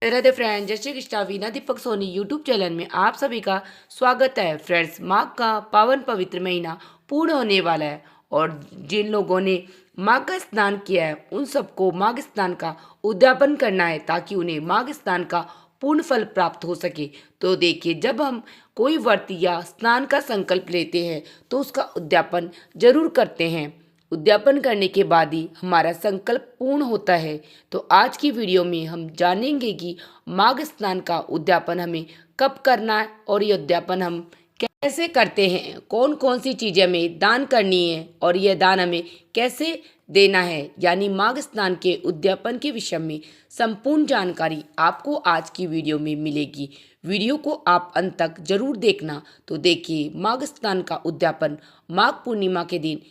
Radhe friends, जय Shri Krishna. Veena Deepak Soni YouTube channel में आप सभी का स्वागत है। फ्रेंड्स, माघ का पावन पवित्र महीना पूर्ण होने वाला है और जिन लोगों ने माघ का स्नान किया है उन सबको माघ स्नान का उद्यापन करना है ताकि उन्हें माघ स्नान का पूर्ण फल प्राप्त हो सके। तो देखिए, जब हम कोई व्रत या स्नान का संकल्प लेते हैं तो उसका उद्यापन जरूर करते हैं। उद्यापन करने के बाद ही हमारा संकल्प पूर्ण होता है। तो आज की वीडियो में हम जानेंगे कि माघ स्नान का उद्यापन हमें कब करना है और ये उद्यापन हम कैसे करते हैं, कौन कौन सी चीज़ें हमें दान करनी है और यह दान हमें कैसे देना है। यानी माघ स्नान के उद्यापन के विषय में संपूर्ण जानकारी आपको आज की वीडियो में मिलेगी। वीडियो को आप अंत तक जरूर देखना। तो देखिए, माघ स्नान का उद्यापन माघ पूर्णिमा के दिन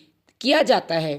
किया जाता है।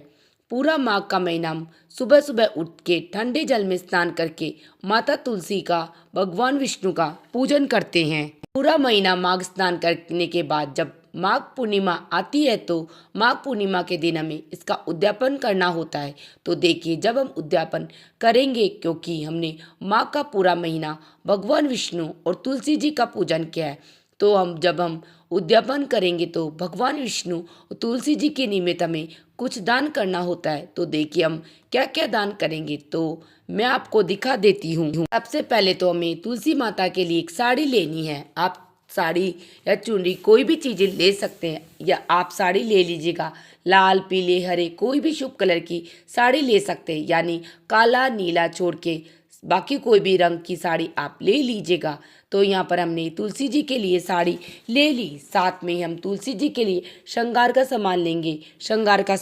पूरा माघ का महीना हम सुबह सुबह उठ के ठंडे जल में स्नान करके माता तुलसी का, भगवान विष्णु का पूजन करते हैं। पूरा महीना माघ स्नान करने के बाद जब माघ पूर्णिमा आती है तो माघ पूर्णिमा के दिन हमें इसका उद्यापन करना होता है। तो देखिए, जब हम उद्यापन करेंगे, क्योंकि हमने माघ का पूरा महीना भगवान विष्णु और तुलसी जी का पूजन किया है, तो जब हम उद्यापन करेंगे तो भगवान विष्णु और तुलसी जी के निमित्त हमें कुछ दान करना होता है। तो देखिए, हम क्या क्या दान करेंगे तो मैं आपको दिखा देती हूँ। सबसे पहले तो हमें तुलसी माता के लिए एक साड़ी लेनी है। आप साड़ी या चुनरी कोई भी चीज़ें ले सकते हैं, या आप साड़ी ले लीजिएगा। लाल, पीले, हरे कोई भी शुभ कलर की साड़ी ले सकते हैं। यानी काला, नीला छोड़ के बाकी कोई भी रंग की साड़ी आप ले लीजिएगा। तो यहाँ पर हमने तुलसी जी के लिए साड़ी ले ली। साथ में हम तुलसी जी के लिए श्रृंगार का सामान लेंगे। श्रृंगार का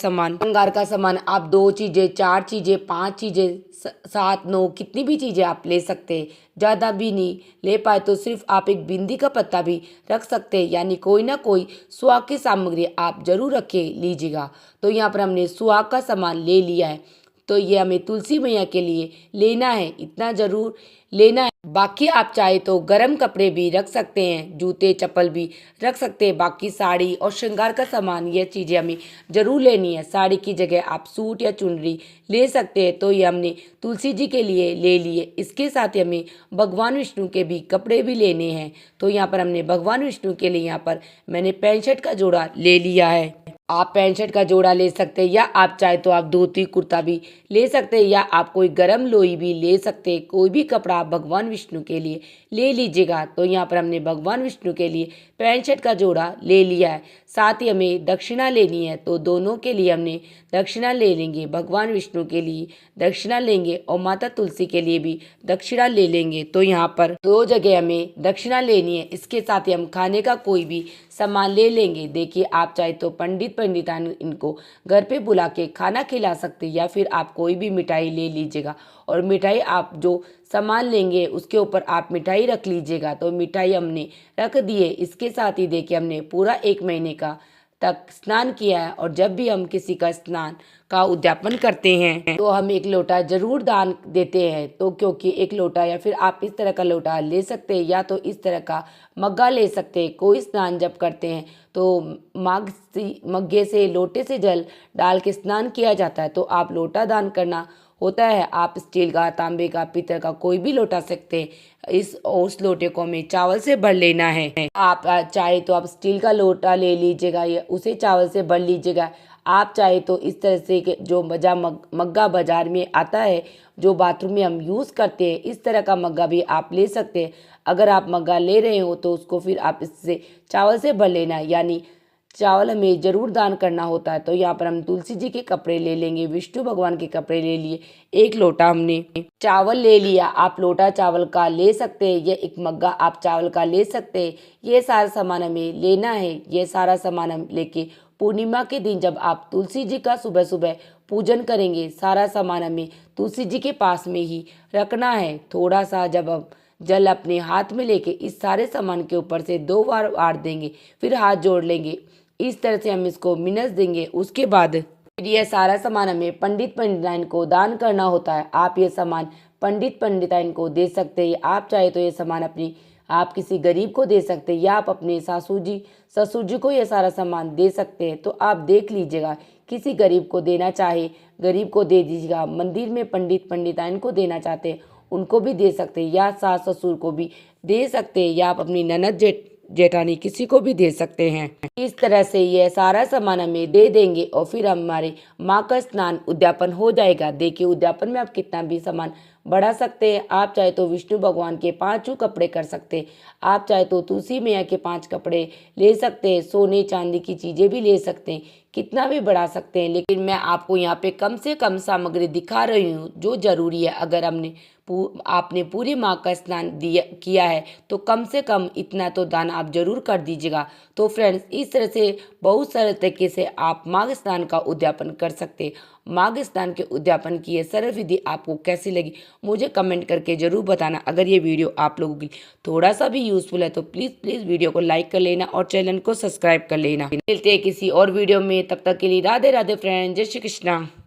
सामान आप 2 चीज़ें, 4 चीज़ें, 5 चीज़ें, 7, 9 कितनी भी चीज़ें आप ले सकते हैं। ज़्यादा भी नहीं ले पाए तो सिर्फ आप एक बिंदी का पत्ता भी रख सकते हैं। यानी कोई ना कोई सुहाग की सामग्री आप जरूर रखे लीजिएगा। तो यहाँ पर हमने सुहाग का सामान ले लिया है। तो ये हमें तुलसी मैया के लिए लेना है, इतना ज़रूर लेना है। बाकी आप चाहे तो गर्म कपड़े भी रख सकते हैं, जूते चप्पल भी रख सकते हैं। बाकी साड़ी और श्रृंगार का सामान, ये चीज़ें हमें ज़रूर लेनी है। साड़ी की जगह आप सूट या चुनरी ले सकते हैं। तो ये हमने तुलसी जी के लिए ले लिए। इसके साथ ही हमें भगवान विष्णु के भी कपड़े भी लेने हैं। तो यहाँ पर हमने भगवान विष्णु के लिए यहाँ पर मैंने पैंट शर्ट का जोड़ा ले लिया है। आप पैंट शर्ट का जोड़ा ले सकते हैं, या आप चाहे तो आप धोती कुर्ता भी ले सकते हैं, या आप कोई गरम लोई भी ले सकते हैं। कोई भी कपड़ा आप भगवान विष्णु के लिए ले लीजिएगा। तो यहाँ पर हमने भगवान विष्णु के लिए पैंट शर्ट का जोड़ा ले लिया है। साथ ही हमें दक्षिणा लेनी है। तो दोनों के लिए हमने दक्षिणा ले लेंगे। भगवान विष्णु के लिए दक्षिणा लेंगे और माता तुलसी के लिए भी दक्षिणा ले लेंगे। तो यहाँ पर 2 जगह हमें दक्षिणा लेनी है। इसके साथ ही हम खाने का कोई भी सामान ले लेंगे। देखिए, आप चाहे तो पंडितान इनको घर पे बुला के खाना खिला सकते हैं, या फिर आप कोई भी मिठाई ले लीजिएगा। और मिठाई आप जो सामान लेंगे उसके ऊपर आप मिठाई रख लीजिएगा। तो मिठाई हमने रख दिए। इसके साथ ही देखिए, हमने पूरा 1 महीने का तक स्नान किया है। और जब भी हम किसी का स्नान का उद्यापन करते हैं तो हम 1 लोटा जरूर दान देते हैं। तो क्योंकि 1 लोटा, या फिर आप इस तरह का लोटा ले सकते हैं, या तो इस तरह का मग्गा ले सकते हैं। कोई स्नान जब करते हैं तो मग्गे से, लोटे से जल डाल के स्नान किया जाता है। तो आप लोटा दान करना होता है। आप स्टील का, तांबे का, पीतल का कोई भी लोटा सकते हैं। उस लोटे को हमें चावल से भर लेना है। आप चाहे तो आप स्टील का लोटा ले लीजिएगा, या उसे चावल से भर लीजिएगा। आप चाहे तो इस तरह से जो मग्गा बाजार में आता है, जो बाथरूम में हम यूज़ करते हैं, इस तरह का मग्गा भी आप ले सकते हैं। अगर आप मग्गा ले रहे हो तो उसको फिर आप इससे चावल से भर लेना है। यानी चावल हमें जरूर दान करना होता है। तो यहाँ पर हम तुलसी जी के कपड़े ले लेंगे, विष्णु भगवान के कपड़े ले लिए, 1 लोटा हमने चावल ले लिया। आप लोटा चावल का ले सकते हैं, या 1 मग्गा आप चावल का ले सकते हैं। ये सारा सामान हमें लेना है। ये सारा सामान हम लेके पूर्णिमा के दिन जब आप तुलसी जी का सुबह सुबह पूजन करेंगे, सारा सामान हमें तुलसी जी के पास में ही रखना है। थोड़ा सा जब हम जल अपने हाथ में लेके इस सारे सामान के ऊपर से 2 बार वार देंगे, फिर हाथ जोड़ लेंगे। इस तरह से हम इसको मिनस देंगे। उसके बाद फिर यह सारा सामान हमें पंडिताइन को दान करना होता है। आप ये सामान पंडिताइन को दे सकते हैं। आप चाहे तो ये सामान आप किसी गरीब को दे सकते हैं, या आप अपने ससुर जी को ये सारा सामान दे सकते हैं। तो आप देख लीजिएगा, किसी गरीब को देना चाहे गरीब को दे दीजिएगा। मंदिर में पंडिताइन को देना चाहते हैं उनको भी दे सकते हैं, या सास ससुर को भी दे सकते हैं, या आप अपनी ननद जेठानी किसी को भी दे सकते हैं। इस तरह से यह सारा सामान हमें दे देंगे और फिर हमारे माँ का स्नान उद्यापन हो जाएगा। देखिए उद्यापन में आप कितना भी सामान बढ़ा सकते हैं। आप चाहे तो विष्णु भगवान के 5 कपड़े कर सकते हैं, आप चाहे तो तुलसी मैया के 5 कपड़े ले सकते हैं, सोने चांदी की चीज़ें भी ले सकते हैं, कितना भी बढ़ा सकते हैं। लेकिन मैं आपको यहाँ पे कम से कम सामग्री दिखा रही हूँ जो ज़रूरी है। अगर आपने पूरी माँ का स्नान किया है तो कम से कम इतना तो दान आप जरूर कर दीजिएगा। तो फ्रेंड्स, इस तरह से बहुत सारे तरीके से आप माघ स्नान का उद्यापन कर सकते हैं। माघ स्नान के उद्यापन की ये सरल विधि आपको कैसी लगी मुझे कमेंट करके ज़रूर बताना। अगर ये वीडियो आप लोगों के लिए थोड़ा सा भी यूज़फुल है तो प्लीज़ वीडियो को लाइक कर लेना और चैनल को सब्सक्राइब कर लेना। मिलते हैं किसी और वीडियो में, तब तक के लिए राधे राधे फ्रेंड्स, जय श्री कृष्णा।